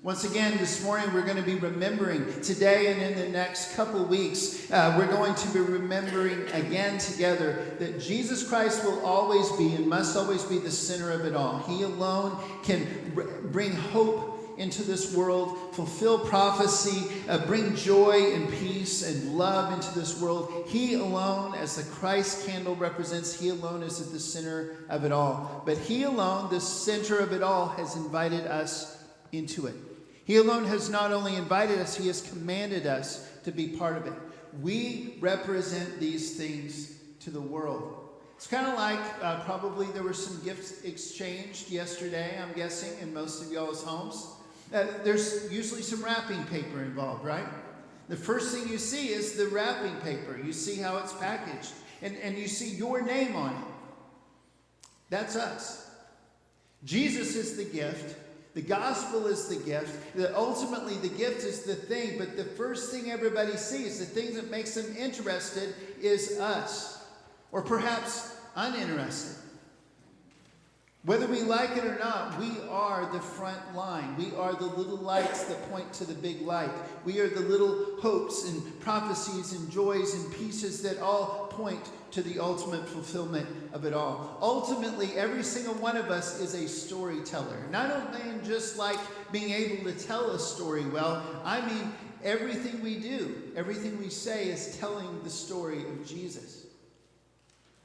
Once again, this morning we're going to be remembering today and in the next couple weeks. We're going to be remembering again together that Jesus Christ will always be and must always be the center of it all. He alone can bring hope into this world, fulfill prophecy, bring joy and peace and love into this world. He alone, as the Christ candle represents, he alone is at the center of it all. But he alone, the center of it all, has invited us into it. He alone has not only invited us, he has commanded us to be part of it. We represent these things to the world. It's kind of like probably there were some gifts exchanged yesterday, I'm guessing, in most of y'all's homes. There's usually some wrapping paper involved, right? The first thing you see is the wrapping paper. You see how it's packaged, and you see your name on it. That's us. Jesus is the gift. The gospel is the gift. Ultimately, the gift is the thing, but the first thing everybody sees, the thing that makes them interested, is us, or perhaps uninterested. Whether we like it or not, we are the front line. We are the little lights that point to the big light. We are the little hopes and prophecies and joys and pieces that all point to the ultimate fulfillment of it all. Ultimately, every single one of us is a storyteller. And I don't mean just like being able to tell a story well. I mean everything we do, everything we say is telling the story of Jesus.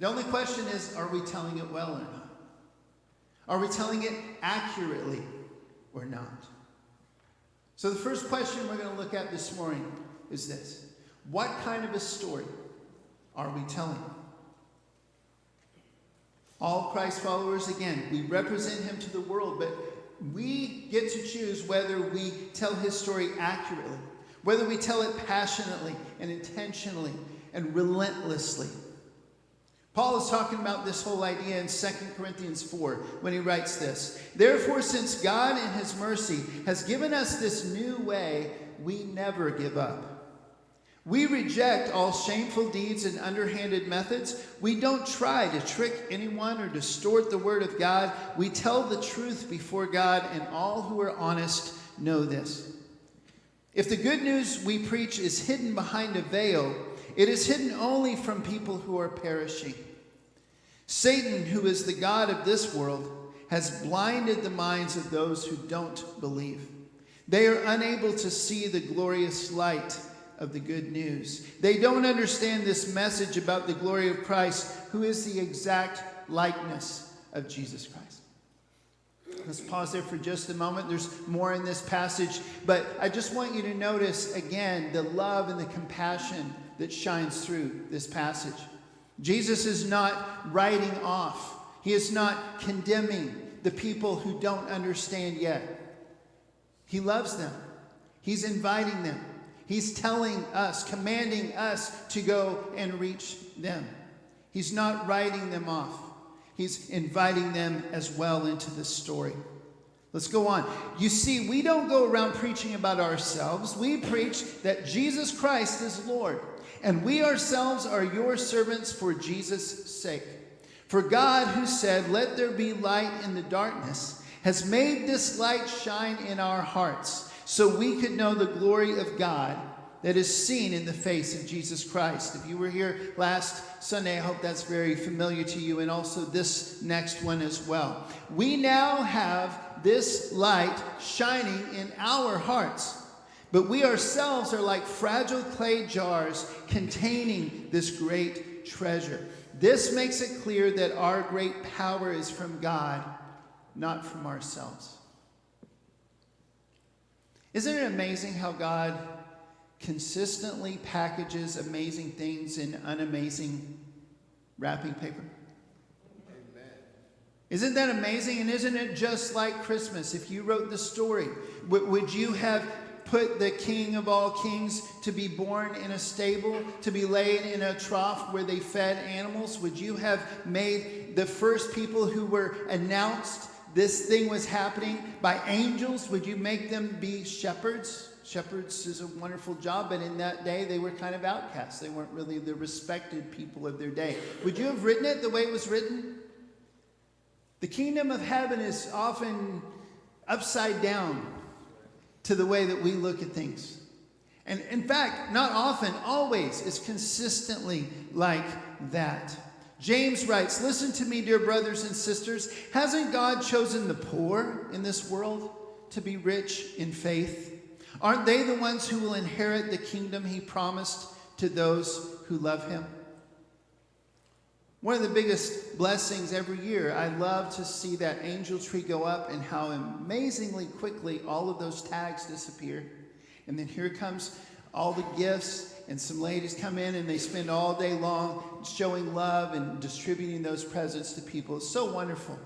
The only question is, are we telling it well or not? Are we telling it accurately or not? So the first question we're going to look at this morning is this. What kind of a story are we telling? All Christ followers, again, we represent him to the world, but we get to choose whether we tell his story accurately, whether we tell it passionately and intentionally and relentlessly. Paul is talking about this whole idea in 2 Corinthians 4 when he writes this. Therefore, since God in his mercy has given us this new way, we never give up. We reject all shameful deeds and underhanded methods. We don't try to trick anyone or distort the word of God. We tell the truth before God, and all who are honest know this. If the good news we preach is hidden behind a veil, it is hidden only from people who are perishing. Satan, who is the god of this world, has blinded the minds of those who don't believe. They are unable to see the glorious light of the good news. They don't understand this message about the glory of Christ, who is the exact likeness of Jesus Christ. Let's pause there for just a moment. There's more in this passage, but I just want you to notice again the love and the compassion that shines through this passage. Jesus is not writing off. He is not condemning the people who don't understand yet. He loves them. He's inviting them. He's telling us, commanding us to go and reach them. He's not writing them off. He's inviting them as well into this story. Let's go on. You see, we don't go around preaching about ourselves. We preach that Jesus Christ is Lord. And we ourselves are your servants for Jesus' sake. For God, who said, "Let there be light in the darkness," has made this light shine in our hearts, so we could know the glory of God that is seen in the face of Jesus Christ. If you were here last Sunday, I hope that's very familiar to you, and also this next one as well. We now have this light shining in our hearts. But we ourselves are like fragile clay jars containing this great treasure. This makes it clear that our great power is from God, not from ourselves. Isn't it amazing how God consistently packages amazing things in unamazing wrapping paper? Amen. Isn't that amazing? And isn't it just like Christmas? If you wrote the story, would you have put the King of all kings to be born in a stable, to be laid in a trough where they fed animals? Would you have made the first people who were announced this thing was happening by angels? Would you make them be shepherds? Shepherds is a wonderful job, but in that day they were kind of outcasts. They weren't really the respected people of their day. Would you have written it the way it was written? The kingdom of heaven is often upside down. to the way that we look at things. And in fact, not often, always, is consistently like that. James writes, "Listen to me, dear brothers and sisters. Hasn't God chosen the poor in this world to be rich in faith? Aren't they the ones who will inherit the kingdom he promised to those who love him?" One of the biggest blessings every year, I love to see that angel tree go up and how amazingly quickly all of those tags disappear. And then here comes all the gifts, and some ladies come in and they spend all day long showing love and distributing those presents to people. It's so wonderful.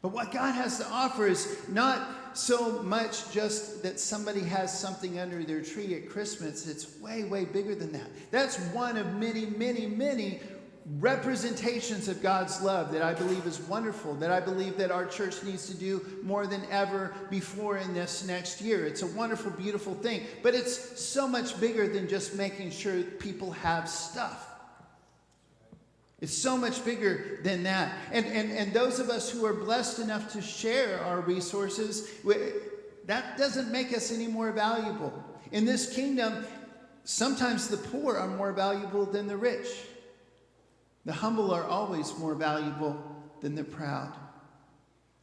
But what God has to offer is not so much just that somebody has something under their tree at Christmas. It's way, way bigger than that. That's one of many, many, many representations of God's love that I believe is wonderful, that I believe that our church needs to do more than ever before in this next year. It's a wonderful, beautiful thing, but it's so much bigger than just making sure people have stuff. It's so much bigger than that. And those of us who are blessed enough to share our resources, that doesn't make us any more valuable. In this kingdom, sometimes the poor are more valuable than the rich. The humble are always more valuable than the proud.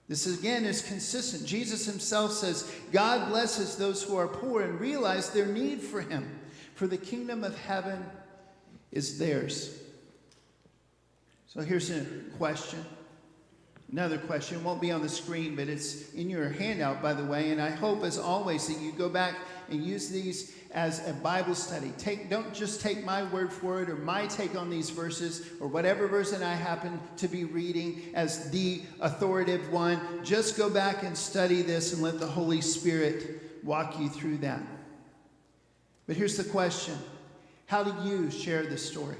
This again is consistent. Jesus himself says, God blesses those who are poor and realize their need for him, for the kingdom of heaven is theirs. So here's a question. Another question. It won't be on the screen, but it's in your handout, by the way. And I hope, as always, that you go back and use these as a Bible study. Don't just take my word for it or my take on these verses or whatever version I happen to be reading as the authoritative one. Just go back and study this and let the Holy Spirit walk you through that. But here's the question. How do you share this story?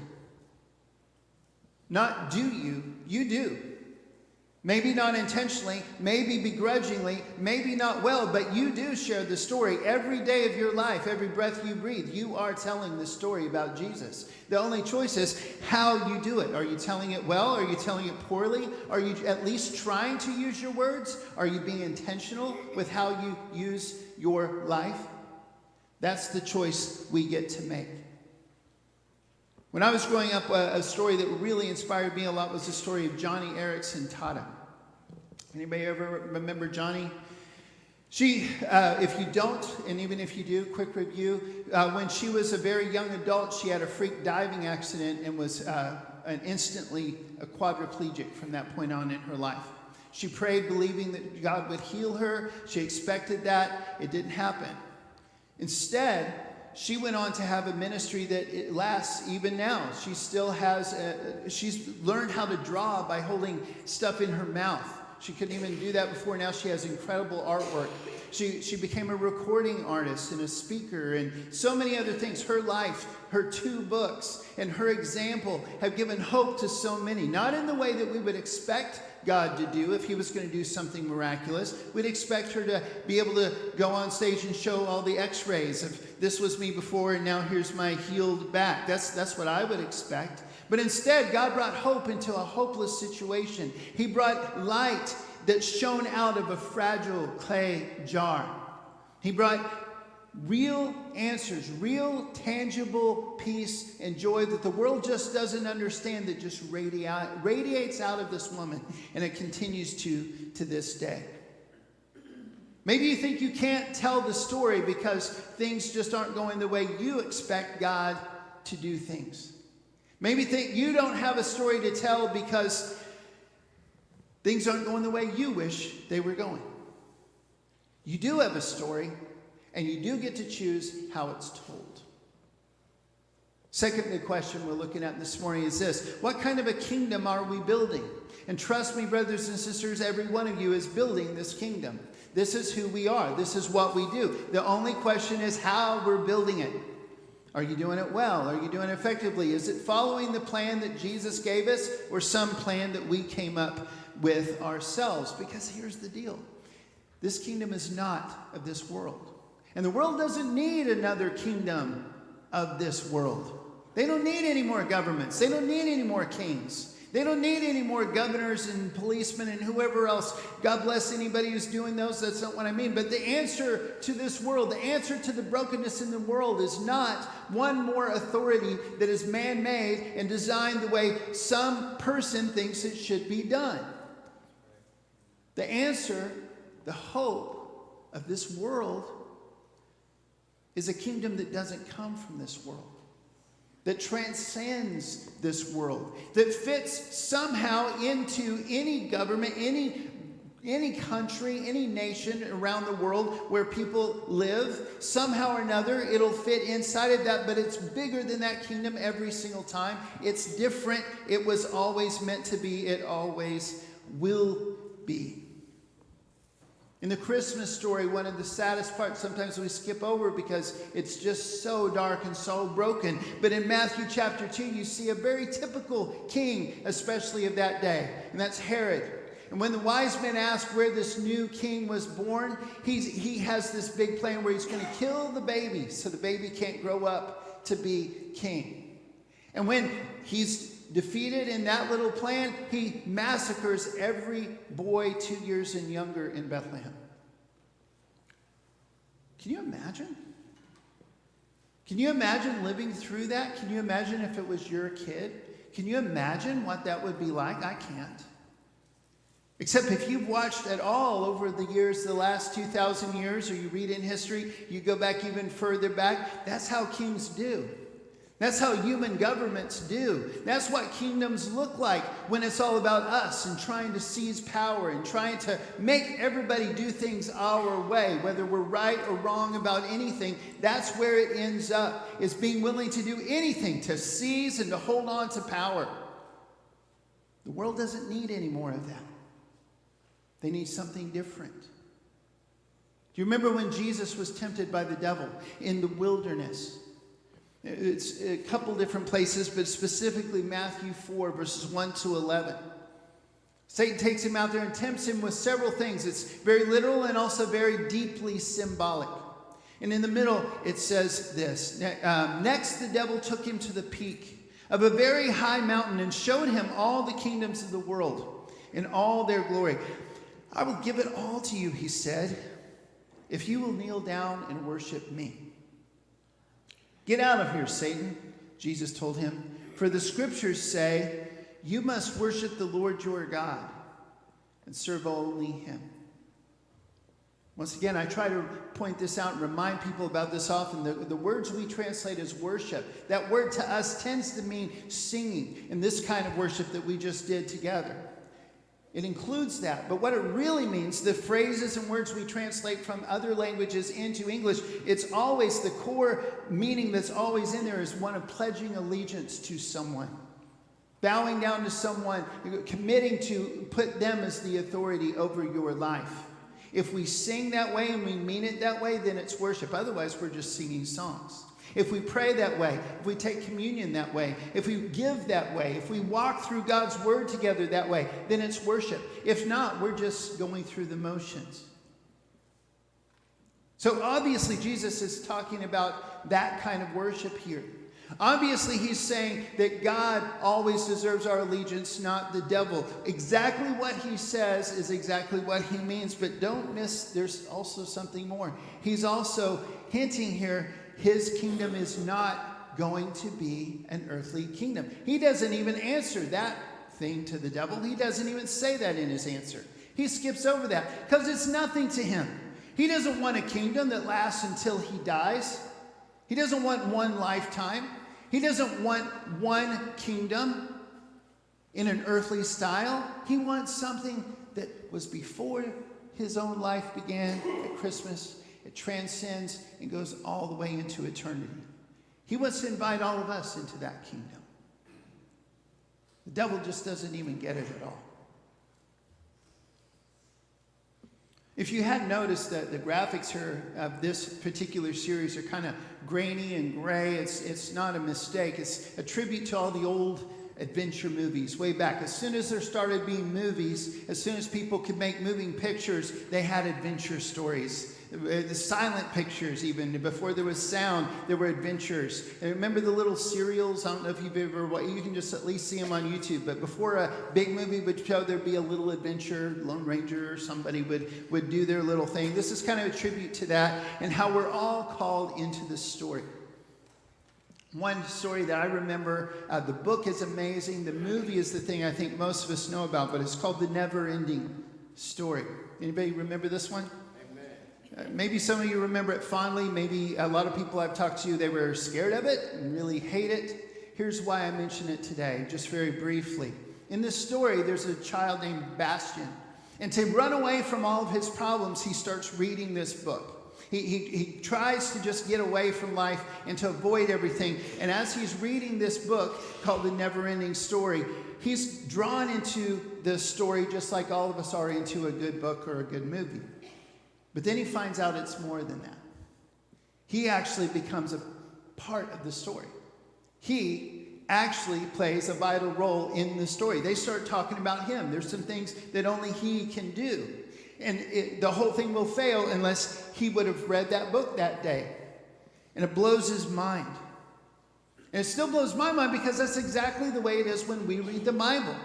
Not do you do. Maybe not intentionally, maybe begrudgingly, maybe not well, but you do share the story every day of your life, every breath you breathe. You are telling the story about Jesus. The only choice is how you do it. Are you telling it well? Are you telling it poorly? Are you at least trying to use your words? Are you being intentional with how you use your life? That's the choice we get to make. When I was growing up, a story that really inspired me a lot was the story of Johnny Erickson Tata. Anybody ever remember Johnny? She, if you don't, and even if you do, quick review, when she was a very young adult, she had a freak diving accident and was instantly a quadriplegic from that point on in her life. She prayed believing that God would heal her. She expected that. It didn't happen. Instead, she went on to have a ministry that it lasts even now. She still has, she's learned how to draw by holding stuff in her mouth. She couldn't even do that before. Now she has incredible artwork. She became a recording artist and a speaker and so many other things. Her life, her 2 books, and her example have given hope to so many. Not in the way that we would expect God to do if he was going to do something miraculous. We'd expect her to be able to go on stage and show all the x-rays of this was me before and now here's my healed back. That's what I would expect. But instead, God brought hope into a hopeless situation. He brought light that shone out of a fragile clay jar. He brought real answers, real tangible peace and joy that the world just doesn't understand, that just radiates out of this woman, and it continues to this day. Maybe you think you can't tell the story because things just aren't going the way you expect God to do things. Maybe think you don't have a story to tell because things aren't going the way you wish they were going. You do have a story, and you do get to choose how it's told. Second big question we're looking at this morning is this: what kind of a kingdom are we building? And trust me, brothers and sisters, every one of you is building this kingdom. This is who we are. This is what we do. The only question is how we're building it. Are you doing it well? Are you doing it effectively? Is it following the plan that Jesus gave us, or some plan that we came up with ourselves? Because here's the deal. This kingdom is not of this world. And the world doesn't need another kingdom of this world. They don't need any more governments. They don't need any more kings. They don't need any more governors and policemen and whoever else. God bless anybody who's doing those. That's not what I mean. But the answer to this world, the answer to the brokenness in the world is not one more authority that is man-made and designed the way some person thinks it should be done. The answer, the hope of this world is a kingdom that doesn't come from this world, that transcends this world, that fits somehow into any government, any country, any nation around the world where people live. Somehow or another, it'll fit inside of that, but it's bigger than that kingdom every single time. It's different. It was always meant to be. It always will be. In the Christmas story, one of the saddest parts, sometimes we skip over because it's just so dark and so broken. But in Matthew chapter 2, you see a very typical king, especially of that day, and that's Herod. And when the wise men ask where this new king was born, he has this big plan where he's going to kill the baby so the baby can't grow up to be king. And when he's defeated in that little plan, he massacres every boy 2 years and younger in Bethlehem. Can you imagine? Can you imagine living through that? Can you imagine if it was your kid? Can you imagine what that would be like? I can't. Except if you've watched at all over the years, the last 2,000 years, or you read in history, you go back even further back, that's how kings do. That's how human governments do. That's what kingdoms look like when it's all about us and trying to seize power and trying to make everybody do things our way, whether we're right or wrong about anything. That's where it ends up, is being willing to do anything to seize and to hold on to power. The world doesn't need any more of that. They need something different. Do you remember when Jesus was tempted by the devil in the wilderness? It's a couple different places, but specifically Matthew 4, verses 1 to 11. Satan takes him out there and tempts him with several things. It's very literal and also very deeply symbolic. And in the middle, it says this. Next, the devil took him to the peak of a very high mountain and showed him all the kingdoms of the world in all their glory. I will give it all to you, he said, if you will kneel down and worship me. Get out of here, Satan, Jesus told him. For the scriptures say, you must worship the Lord your God and serve only him. Once again, I try to point this out and remind people about this often. The words we translate as worship, that word to us tends to mean singing in this kind of worship that we just did together. It includes that. But what it really means, the phrases and words we translate from other languages into English, it's always the core meaning that's always in there is one of pledging allegiance to someone. Bowing down to someone, committing to put them as the authority over your life. If we sing that way and we mean it that way, then it's worship. Otherwise, we're just singing songs. If we pray that way, if we take communion that way, if we give that way, if we walk through God's word together that way, then it's worship. If not, we're just going through the motions. So obviously, Jesus is talking about that kind of worship here. Obviously, he's saying that God always deserves our allegiance, not the devil. Exactly what he says is exactly what he means, but don't miss, there's also something more. He's also hinting here, his kingdom is not going to be an earthly kingdom. He doesn't even answer that thing to the devil. He doesn't even say that in his answer. He skips over that because it's nothing to him. He doesn't want a kingdom that lasts until he dies. He doesn't want one lifetime. He doesn't want one kingdom in an earthly style. He wants something that was before his own life began at Christmas. It transcends and goes all the way into eternity. He wants to invite all of us into that kingdom. The devil just doesn't even get it at all. If you hadn't noticed that the graphics here of this particular series are kind of grainy and gray, it's not a mistake. It's a tribute to all the old adventure movies way back. As soon as there started being movies, as soon as people could make moving pictures, they had adventure stories The silent pictures, even before there was sound, there were adventures. And remember the little serials? I don't know if you've ever, you can just at least see them on YouTube. But before a big movie would show, there'd be a little adventure. Lone Ranger or somebody would do their little thing. This is kind of a tribute to that and how we're all called into this story. One story that I remember, the book is amazing. The movie is the thing I think most of us know about, but it's called The Neverending Story. Anybody remember this one? Maybe some of you remember it fondly. Maybe a lot of people I've talked to, they were scared of it and really hate it. Here's why I mention it today, just very briefly. In this story, there's a child named Bastian. And to run away from all of his problems, he starts reading this book. He tries to just get away from life and to avoid everything. And as he's reading this book called The Neverending Story, he's drawn into the story just like all of us are into a good book or a good movie. But then he finds out it's more than that. He actually becomes a part of the story. He actually plays a vital role in the story. They start talking about him. There's some things that only he can do. And the whole thing will fail unless he would have read that book that day. And it blows his mind. And it still blows my mind because that's exactly the way it is when we read the Bible.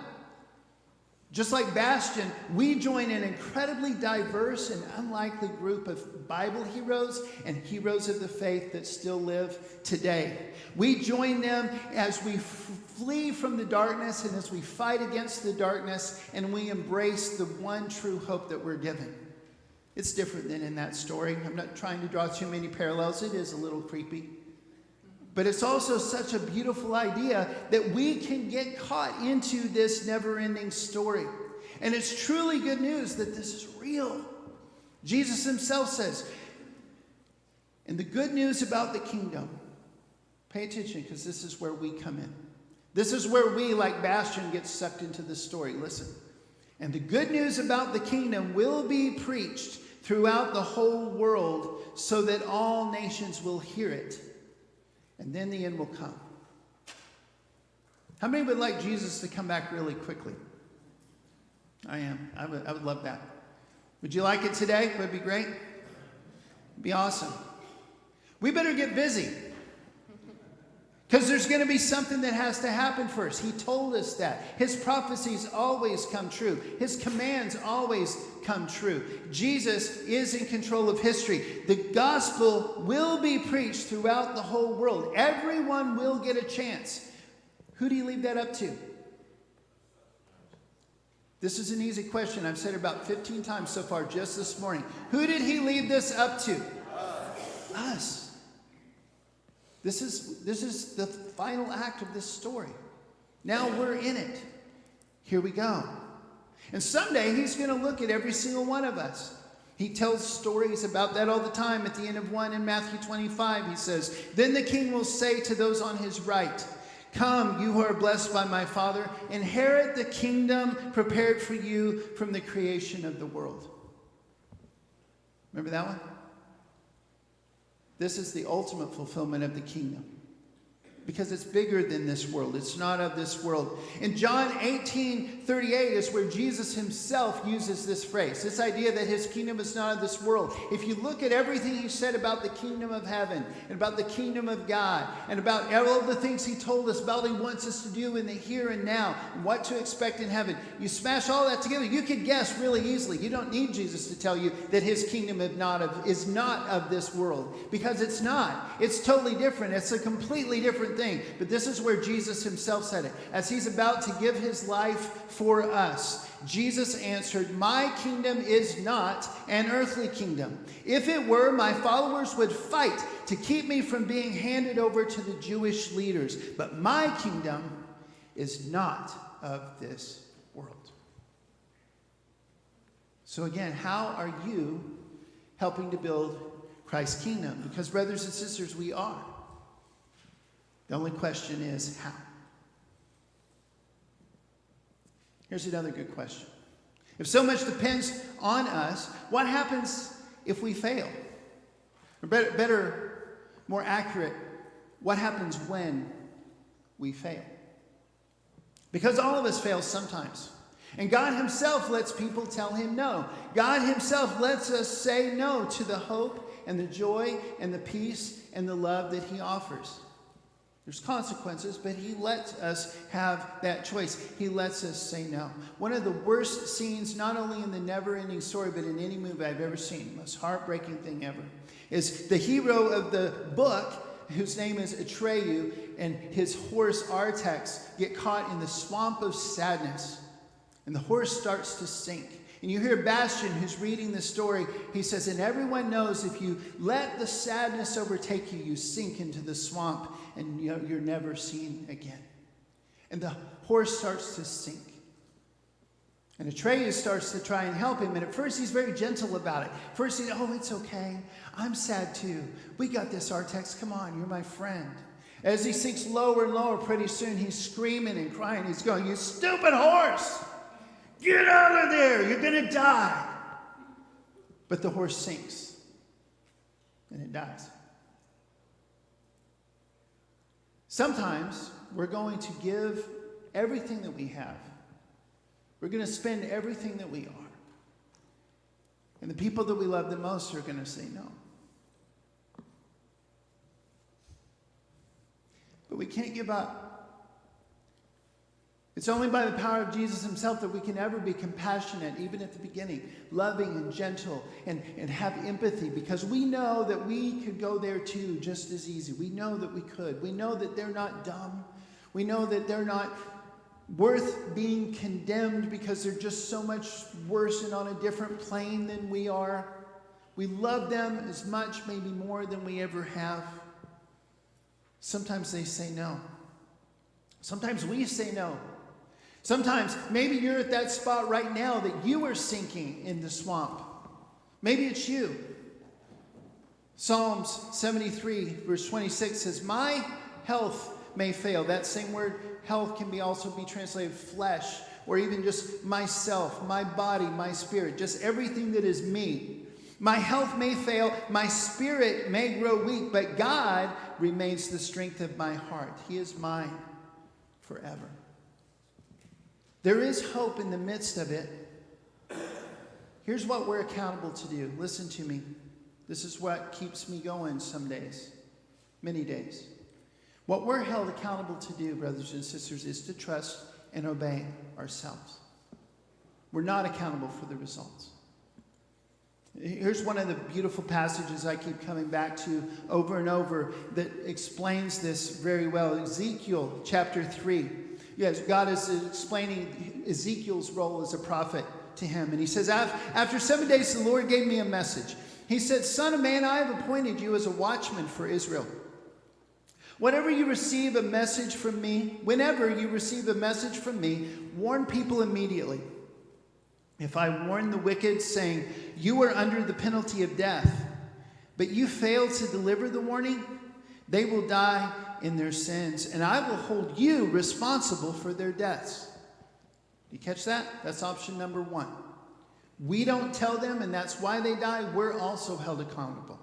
Just like Bastian, we join an incredibly diverse and unlikely group of Bible heroes and heroes of the faith that still live today. We join them as we flee from the darkness and as we fight against the darkness and we embrace the one true hope that we're given. It's different than in that story. I'm not trying to draw too many parallels. It is a little creepy. But it's also such a beautiful idea that we can get caught into this never-ending story. And it's truly good news that this is real. Jesus himself says, and the good news about the kingdom, pay attention because this is where we come in. This is where we, like Bastian, get sucked into the story. Listen. And the good news about the kingdom will be preached throughout the whole world so that all nations will hear it. And then the end will come. How many would like Jesus to come back really quickly? I am. I would love that. Would you like it today? Would it be great? It'd be awesome. We better get busy. Because there's going to be something that has to happen first. He told us that. His prophecies always come true. His commands always come true. Jesus is in control of history. The gospel will be preached throughout the whole world. Everyone will get a chance. Who do you leave that up to? This is an easy question. I've said it about 15 times so far just this morning. Who did he leave this up to? Us. This is the final act of this story. Now we're in it. Here we go. And someday he's going to look at every single one of us. He tells stories about that all the time. At the end of one in Matthew 25, he says, "Then the king will say to those on his right, 'Come, you who are blessed by my Father, inherit the kingdom prepared for you from the creation of the world.'" Remember that one? This is the ultimate fulfillment of the kingdom. Because it's bigger than this world. It's not of this world. In John 18:38 is where Jesus himself uses this phrase. This idea that his kingdom is not of this world. If you look at everything he said about the kingdom of heaven and about the kingdom of God and about all of the things he told us about what he wants us to do in the here and now and what to expect in heaven, you smash all that together, you can guess really easily. You don't need Jesus to tell you that his kingdom is not of this world. Because it's not. It's totally different. It's a completely different thing. But this is where Jesus himself said it. As he's about to give his life for us, Jesus answered, "My kingdom is not an earthly kingdom. If it were, my followers would fight to keep me from being handed over to the Jewish leaders. But my kingdom is not of this world." So again, how are you helping to build Christ's kingdom? Because brothers and sisters, we are. The only question is how. Here's another good question. If so much depends on us, what happens if we fail? Or better, more accurate, what happens when we fail? Because all of us fail sometimes. And God himself lets people tell him no. God himself lets us say no to the hope and the joy and the peace and the love that he offers. There's consequences, but he lets us have that choice. He lets us say no. One of the worst scenes, not only in the Neverending story, but in any movie I've ever seen, most heartbreaking thing ever, is the hero of the book, whose name is Atreyu, and his horse Artax get caught in the swamp of sadness. And the horse starts to sink. And you hear Bastian, who's reading the story, he says, and everyone knows if you let the sadness overtake you, you sink into the swamp and you're never seen again. And the horse starts to sink. And Atreyu starts to try and help him. And at first he's very gentle about it. First he's, oh, it's okay. I'm sad too. We got this, Artax. Come on, you're my friend. As he sinks lower and lower, pretty soon he's screaming and crying. He's going, you stupid horse! Get out of there! You're going to die! But the horse sinks. And it dies. Sometimes we're going to give everything that we have. We're going to spend everything that we are. And the people that we love the most are going to say no. But we can't give up. It's only by the power of Jesus himself that we can ever be compassionate, even at the beginning, loving and gentle, and have empathy, because we know that we could go there too just as easy. We know that we could. We know that they're not dumb. We know that they're not worth being condemned because they're just so much worse and on a different plane than we are. We love them as much, maybe more than we ever have. Sometimes they say no. Sometimes we say no. Sometimes maybe you're at that spot right now that you are sinking in the swamp. Maybe it's you. Psalms 73 verse 26 says, my health may fail. That same word health can also be translated flesh, or even just myself, my body, my spirit, just everything that is me. My health may fail, my spirit may grow weak, but God remains the strength of my heart. He is mine forever. There is hope in the midst of it. Here's what we're accountable to do. Listen to me. This is what keeps me going some days, many days. What we're held accountable to do, brothers and sisters, is to trust and obey ourselves. We're not accountable for the results. Here's one of the beautiful passages I keep coming back to over and over that explains this very well. Ezekiel chapter 3. Yes, God is explaining Ezekiel's role as a prophet to him. And he says, after 7 days, the Lord gave me a message. He said, Son of man, I have appointed you as a watchman for Israel. Whenever you receive a message from me, warn people immediately. If I warn the wicked, saying, you are under the penalty of death, but you fail to deliver the warning, they will die in their sins, and I will hold you responsible for their deaths. You catch that? That's option number one. We don't tell them, and that's why they die. We're also held accountable.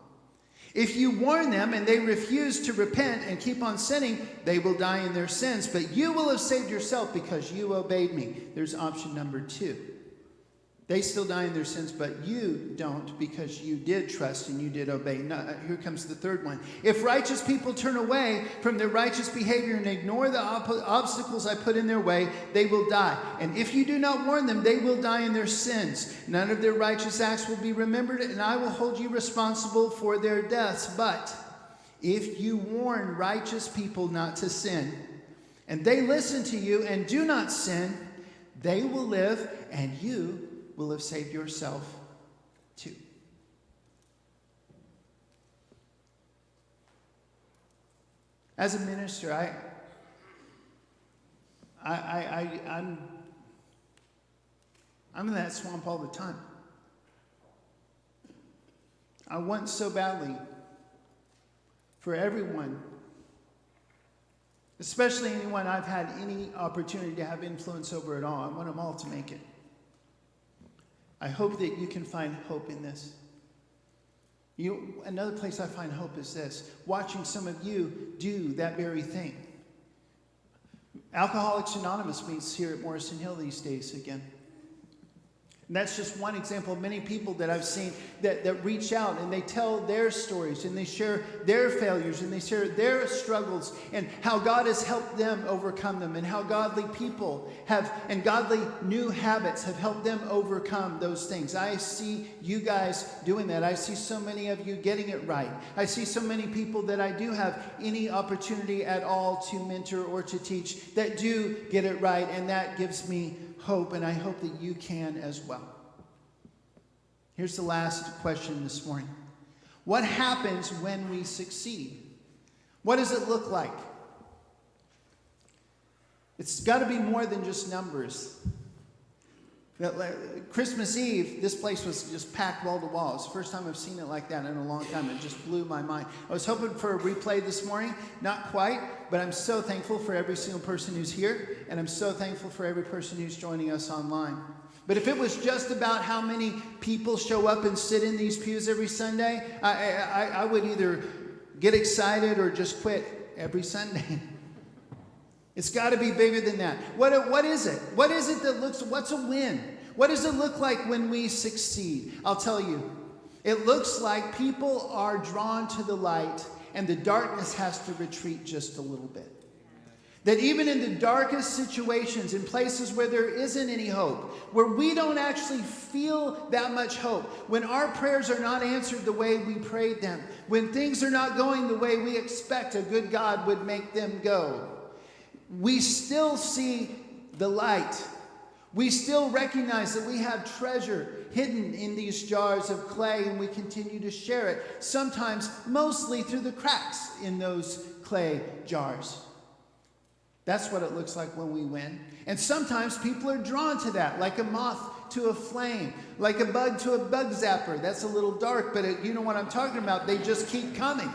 If you warn them and they refuse to repent and keep on sinning, they will die in their sins, but you will have saved yourself because you obeyed me. There's option number two. They still die in their sins, but you don't, because you did trust and you did obey. Now, here comes the third one. If righteous people turn away from their righteous behavior and ignore the obstacles I put in their way, they will die. And if you do not warn them, they will die in their sins. None of their righteous acts will be remembered, and I will hold you responsible for their deaths. But if you warn righteous people not to sin, and they listen to you and do not sin, they will live, and you will have saved yourself too. As a minister, I'm in that swamp all the time. I want so badly for everyone, especially anyone I've had any opportunity to have influence over at all. I want them all to make it. I hope that you can find hope in this. Another place I find hope is this: watching some of you do that very thing. Alcoholics Anonymous meets here at Morrison Hill these days again. And that's just one example of many people that I've seen that reach out and they tell their stories and they share their failures and they share their struggles and how God has helped them overcome them and how godly people have and godly new habits have helped them overcome those things. I see you guys doing that. I see so many of you getting it right. I see so many people that I do have any opportunity at all to mentor or to teach that do get it right, and that gives me hope, and I hope that you can as well. Here's the last question this morning. What happens when we succeed? What does it look like? It's got to be more than just numbers. Christmas Eve, this place was just packed wall to wall. It's the first time I've seen it like that in a long time. It just blew my mind. I was hoping for a replay this morning. Not quite, but I'm so thankful for every single person who's here, and I'm so thankful for every person who's joining us online. But if it was just about how many people show up and sit in these pews every Sunday, I would either get excited or just quit every Sunday. It's got to be bigger than that. What is it? What is it that what's a win? What does it look like when we succeed? I'll tell you. It looks like people are drawn to the light and the darkness has to retreat just a little bit. That even in the darkest situations, in places where there isn't any hope, where we don't actually feel that much hope, when our prayers are not answered the way we prayed them, when things are not going the way we expect a good God would make them go, we still see the light. We still recognize that we have treasure hidden in these jars of clay, and we continue to share it, sometimes mostly through the cracks in those clay jars. That's what it looks like when we win. And sometimes people are drawn to that, like a moth to a flame, like a bug to a bug zapper. That's a little dark, but you know what I'm talking about. They just keep coming,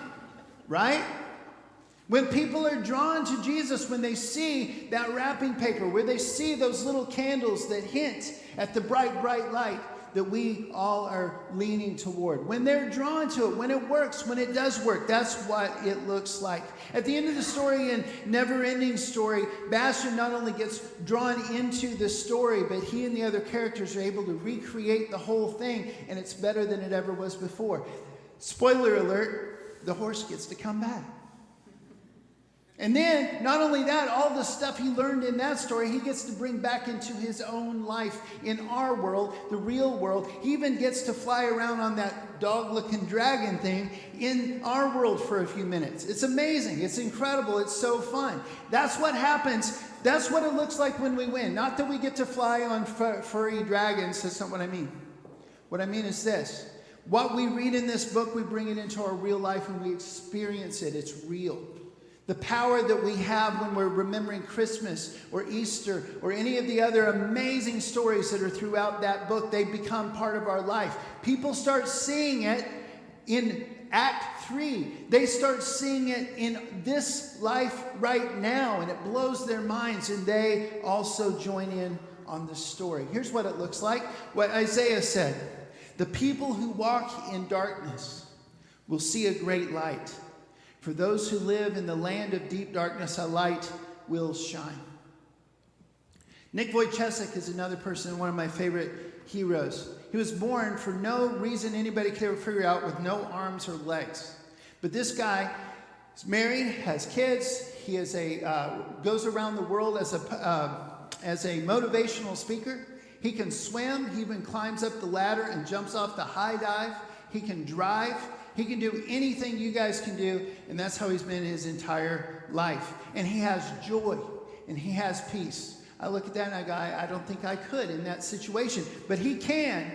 right? When people are drawn to Jesus, when they see that wrapping paper, where they see those little candles that hint at the bright, bright light that we all are leaning toward. When they're drawn to it, when it works, when it does work, that's what it looks like. At the end of the story in Neverending story, Bastian not only gets drawn into the story, but he and the other characters are able to recreate the whole thing, and it's better than it ever was before. Spoiler alert, the horse gets to come back. And then, not only that, all the stuff he learned in that story, he gets to bring back into his own life in our world, the real world. He even gets to fly around on that dog-looking dragon thing in our world for a few minutes. It's amazing. It's incredible. It's so fun. That's what happens. That's what it looks like when we win. Not that we get to fly on furry dragons. That's not what I mean. What I mean is this. What we read in this book, we bring it into our real life and we experience it. It's real. The power that we have when we're remembering Christmas or Easter or any of the other amazing stories that are throughout that book, they become part of our life. People start seeing it in Act 3. They start seeing it in this life right now, and it blows their minds, and they also join in on this story. Here's what it looks like. What Isaiah said, "The people who walk in darkness will see a great light. For those who live in the land of deep darkness, a light will shine." Nick Wojciech is another person, one of my favorite heroes. He was born for no reason anybody could ever figure out, with no arms or legs. But this guy is married, has kids. He is goes around the world as a motivational speaker. He can swim. He even climbs up the ladder and jumps off the high dive. He can drive. He can do anything you guys can do, and that's how he's been his entire life. And he has joy, and he has peace. I look at that and I go, I don't think I could in that situation, but he can.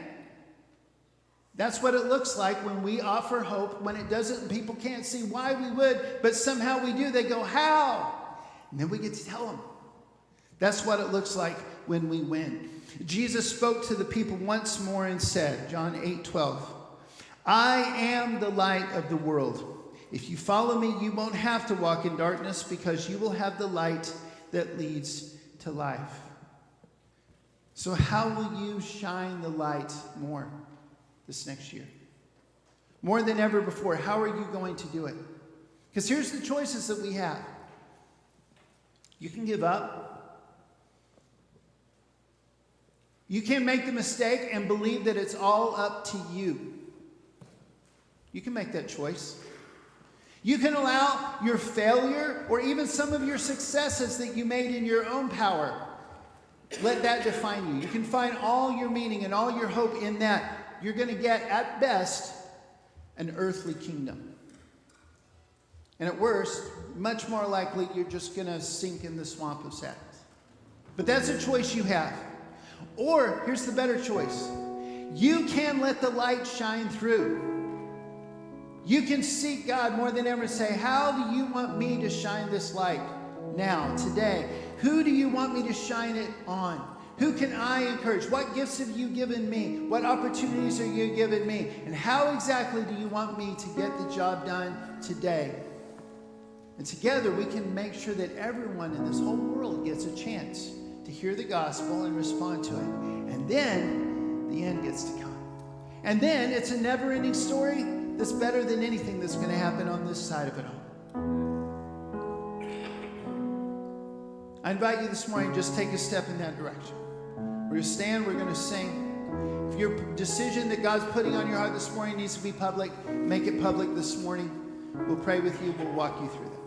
That's what it looks like when we offer hope, when it doesn't, people can't see why we would, but somehow we do. They go, how? And then we get to tell them. That's what it looks like when we win. Jesus spoke to the people once more and said, John 8:12, "I am the light of the world. If you follow me, you won't have to walk in darkness, because you will have the light that leads to life." So how will you shine the light more this next year? More than ever before, how are you going to do it? Because here's the choices that we have. You can give up. You can make the mistake and believe that it's all up to you. You can make that choice. You can allow your failure or even some of your successes that you made in your own power, let that define you. You can find all your meaning and all your hope in that. You're going to get, at best, an earthly kingdom. And at worst, much more likely, you're just going to sink in the swamp of sadness. But that's a choice you have. Or, here's the better choice. You can let the light shine through. You can seek God more than ever and say, how do you want me to shine this light now, today? Who do you want me to shine it on? Who can I encourage? What gifts have you given me? What opportunities are you giving me? And how exactly do you want me to get the job done today? And together we can make sure that everyone in this whole world gets a chance to hear the gospel and respond to it. And then the end gets to come. And then it's a never-ending story that's better than anything that's going to happen on this side of it all. I invite you this morning, just take a step in that direction. We're going to stand, we're going to sing. If your decision that God's putting on your heart this morning needs to be public, make it public this morning. We'll pray with you, we'll walk you through that.